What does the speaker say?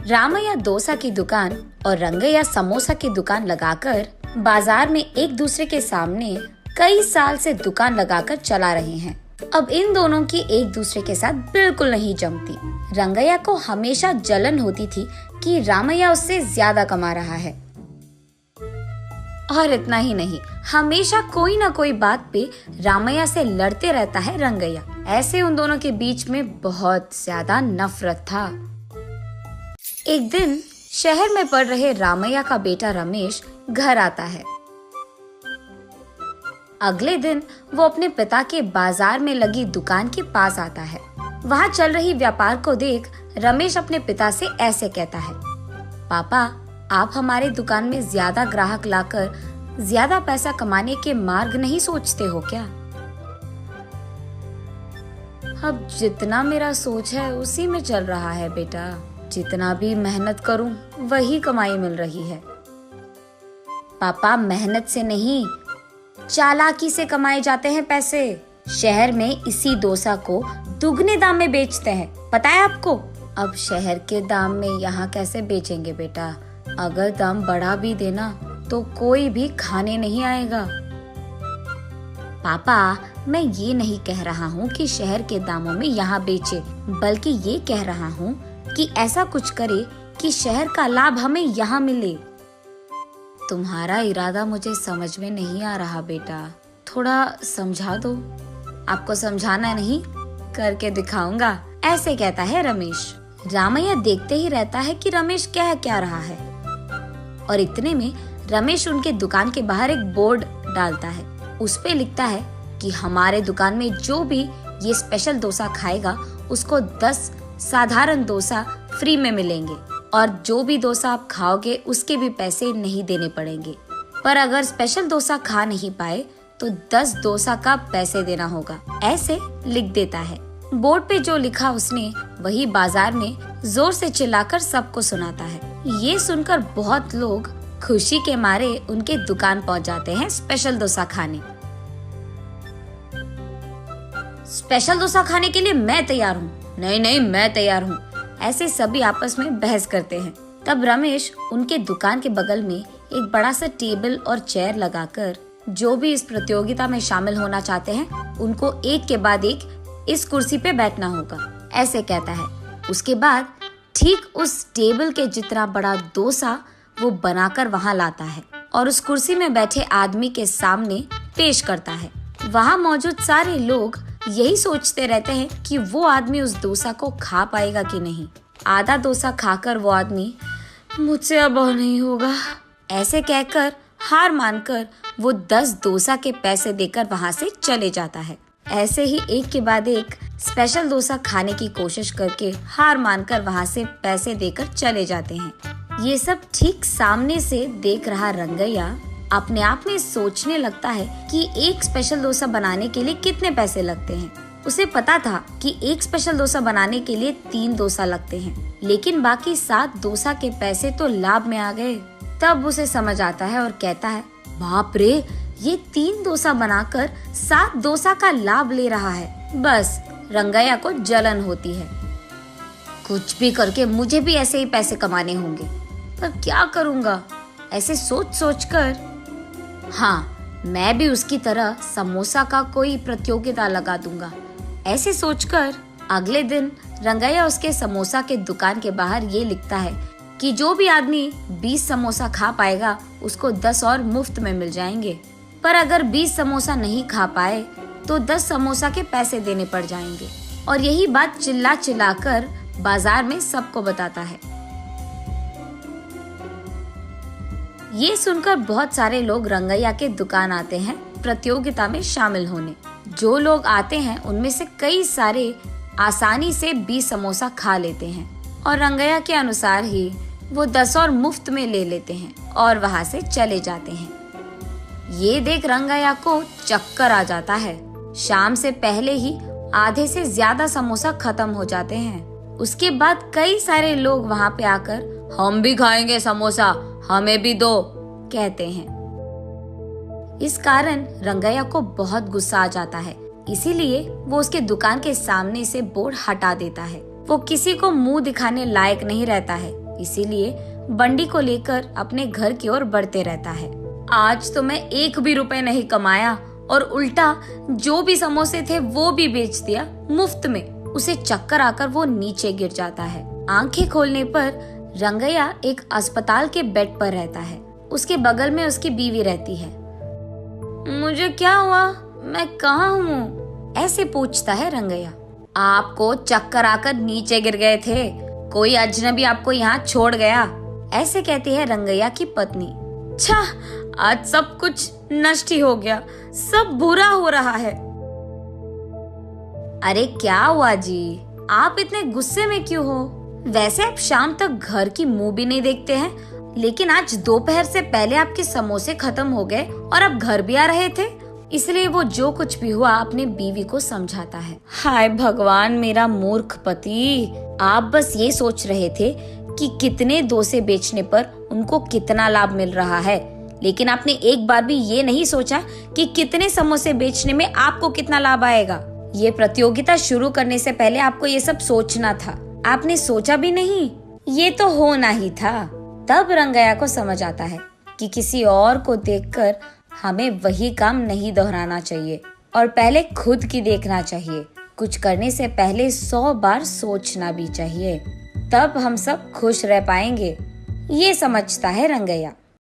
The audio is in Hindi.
रामैया डोसा की दुकान और रंगैया समोसा की दुकान लगाकर बाजार में एक दूसरे के सामने कई साल से दुकान लगाकर चला रहे हैं। अब इन दोनों की एक दूसरे के साथ बिल्कुल नहीं जमती। रंगैया को हमेशा जलन होती थी कि रामैया उससे ज्यादा कमा रहा है। और इतना ही नहीं, हमेशा कोई ना कोई बात पे रामैया से लड़ते रहता है रंगैया। ऐसे उन दोनों के बीच में बहुत ज्यादा नफरत था। एक दिन शहर में पढ़ रहे रामैया का बेटा रमेश घर आता है। अगले दिन वो अपने पिता के बाजार में लगी दुकान के पास आता है। वहाँ चल रही व्यापार को देख रमेश अपने पिता से ऐसे कहता है, पापा, आप हमारे दुकान में ज्यादा ग्राहक लाकर ज्यादा पैसा कमाने के मार्ग नहीं सोचते हो क्या? अब जितना मेरा सोच है उसी में चल रहा है बेटा। जितना भी मेहनत करूं वही कमाई मिल रही है। पापा, मेहनत से नहीं, चालाकी से कमाए जाते हैं पैसे। शहर में इसी डोसा को दुगने दाम में बेचते हैं, पता है आपको? अब शहर के दाम में यहाँ कैसे बेचेंगे बेटा? अगर दाम बढ़ा भी देना तो कोई भी खाने नहीं आएगा। पापा, मैं ये नहीं कह रहा हूँ कि शहर के दामों में यहाँ बेचे, बल्कि ये कह रहा हूँ कि ऐसा कुछ करे कि शहर का लाभ हमें यहाँ मिले। तुम्हारा इरादा मुझे समझ में नहीं आ रहा बेटा, थोड़ा समझा दो। आपको समझाना नहीं, करके दिखाऊंगा, ऐसे कहता है रमेश। रामैया देखते ही रहता है कि रमेश कह क्या रहा है। और इतने में रमेश उनके दुकान के बाहर एक बोर्ड डालता है। उस पे लिखता है कि हमारे दुकान में जो भी ये स्पेशल डोसा खाएगा उसको 10 साधारण डोसा फ्री में मिलेंगे, और जो भी डोसा आप खाओगे उसके भी पैसे नहीं देने पड़ेंगे। पर अगर स्पेशल डोसा खा नहीं पाए तो 10 डोसा का पैसे देना होगा, ऐसे लिख देता है। बोर्ड पे जो लिखा उसने वही बाजार में जोर से चिल्लाकर सबको सुनाता है। ये सुनकर बहुत लोग खुशी के मारे उनके दुकान पहुंच जाते हैं स्पेशल डोसा खाने। स्पेशल डोसा खाने के लिए मैं तैयार हूँ। नहीं नहीं, मैं तैयार हूँ। ऐसे सभी आपस में बहस करते हैं। तब रमेश उनके दुकान के बगल में एक बड़ा सा टेबल और चेयर लगाकर जो भी इस प्रतियोगिता में शामिल होना चाहते हैं उनको एक के बाद एक इस कुर्सी पे बैठना होगा, ऐसे कहता है। उसके बाद ठीक उस टेबल के जितना बड़ा डोसा वो बनाकर वहाँ लाता है और उस कुर्सी में बैठे आदमी के सामने पेश करता है। वहाँ मौजूद सारे लोग यही सोचते रहते हैं कि वो आदमी उस डोसा को खा पाएगा कि नहीं। आधा डोसा खाकर वो आदमी, मुझसे अब और नहीं होगा, ऐसे कहकर हार मानकर वो 10 डोसा के पैसे देकर वहाँ से चले जाता है। ऐसे ही एक के बाद एक स्पेशल डोसा खाने की कोशिश करके हार मानकर वहाँ से पैसे देकर चले जाते हैं। ये सब ठीक सामने से देख रहा रंगैया अपने आप में सोचने लगता है कि एक स्पेशल डोसा बनाने के लिए कितने पैसे लगते हैं। उसे पता था कि एक स्पेशल डोसा बनाने के लिए 3 डोसा लगते हैं, लेकिन बाकी 7 डोसा के पैसे तो लाभ में आ गए। तब उसे समझ आता है और कहता है, बाप रे, ये 3 डोसा बनाकर 7 डोसा का लाभ ले रहा है। बस रंगैया को जलन होती है। कुछ भी करके मुझे भी ऐसे ही पैसे कमाने होंगे, पर क्या करूँगा? ऐसे सोच सोच कर, हाँ, मैं भी उसकी तरह समोसा का कोई प्रतियोगिता लगा दूंगा, ऐसे सोचकर अगले दिन रंगैया उसके समोसा के दुकान के बाहर ये लिखता है कि जो भी आदमी 20 समोसा खा पाएगा उसको 10 और मुफ्त में मिल जाएंगे। पर अगर 20 समोसा नहीं खा पाए तो 10 समोसा के पैसे देने पड़ जाएंगे। और यही बात चिल्ला चिल्ला कर बाजार में सबको बताता है। ये सुनकर बहुत सारे लोग रंगैया के दुकान आते हैं प्रतियोगिता में शामिल होने। जो लोग आते हैं उनमें से कई सारे आसानी से 20 समोसा खा लेते हैं और रंगैया के अनुसार ही वो 10 और मुफ्त में ले लेते हैं और वहाँ से चले जाते हैं। ये देख रंगैया को चक्कर आ जाता है। शाम से पहले ही आधे से ज्यादा समोसा खत्म हो जाते हैं। उसके बाद कई सारे लोग वहाँ पे आकर, हम भी खाएंगे समोसा, हमें भी दो, कहते हैं। इस कारण रंगैया को बहुत गुस्सा आ जाता है, इसीलिए वो उसके दुकान के सामने से बोर्ड हटा देता है। वो किसी को मुंह दिखाने लायक नहीं रहता है, इसीलिए बंडी को लेकर अपने घर की ओर बढ़ते रहता है। आज तो मैं 1 भी रुपए नहीं कमाया और उल्टा जो भी समोसे थे वो भी बेच दिया मुफ्त में। उसे चक्कर आकर वो नीचे गिर जाता है। आंखें खोलने पर रंगैया एक अस्पताल के बेड पर रहता है। उसके बगल में उसकी बीवी रहती है। मुझे क्या हुआ, मैं कहाँ हूँ? ऐसे पूछता है रंगैया। आपको चक्कर आकर नीचे गिर गए थे, कोई अजनबी आपको यहाँ छोड़ गया, ऐसे कहती है रंगैया की पत्नी। छा, आज सब कुछ नष्ट ही हो गया, सब बुरा हो रहा है। अरे क्या हुआ जी, आप इतने गुस्से में क्यों हो? वैसे आप शाम तक घर की मुंह भी नहीं देखते हैं, लेकिन आज दोपहर से पहले आपके समोसे खत्म हो गए और आप घर भी आ रहे थे। इसलिए वो जो कुछ भी हुआ अपने बीवी को समझाता है। हाय भगवान, मेरा मूर्ख पति, आप बस ये सोच रहे थे कि कितने डोसे बेचने पर उनको कितना लाभ मिल रहा है, लेकिन आपने एक बार भी ये नहीं सोचा कि कितने समोसे बेचने में आपको कितना लाभ आएगा। ये प्रतियोगिता शुरू करने से पहले आपको ये सब सोचना था, आपने सोचा भी नहीं, ये तो होना ही था। तब रंगैया को समझ आता है कि किसी और को देखकर हमें वही काम नहीं दोहराना चाहिए और पहले खुद की देखना चाहिए। कुछ करने से पहले 100 बार सोचना भी चाहिए, तब हम सब खुश रह पाएंगे। ये समझता है रंगैया।